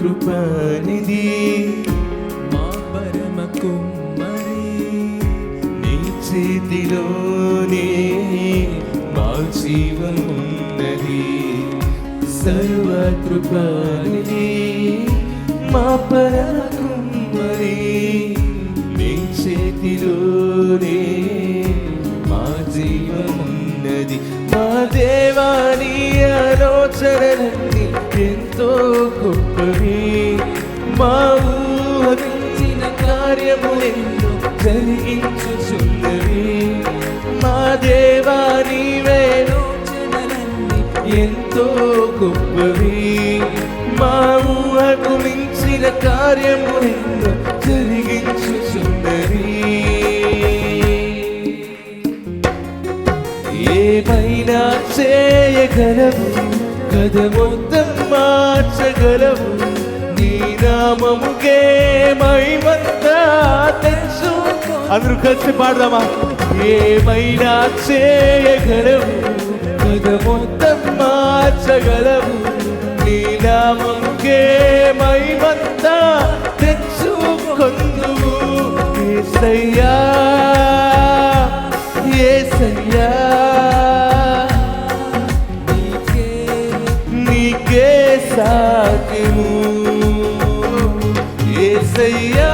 కృపనిధి మా పరమ కుమ్మరి నీ చేతిలోనే మా జీవమున్నది సర్వ కృపనిధి మా పరమ కుమ్మరి నీ చేతిలోనే మా జీవమున్నది మా దేవాని ఆలోచనలన్నీ ఎంతో గొప్పవి మా ఊహించిన కార్యములెన్నో జరిగించుచున్నవి మా దేవాని ఆలోచనలన్నీ ఎంతో గొప్పవి మా ఊహకు మించిన కార్యములెన్నో జరిగించుచున్నవి ఏమైనా చేయగలవు కథ మొత్తం మార్చగలవు నీ నామముకే మహిమంతా తెలుసు అందరూ కలిసి పాడదామా ఏమైనా చేయగలవు కథ మొత్తం మార్చగలవు నీ నామముకే మహిమంతా తెచ్చుకొందువు యేసయ్యా యేసయ్యా నీకే సాధ్యము యేసయ్యా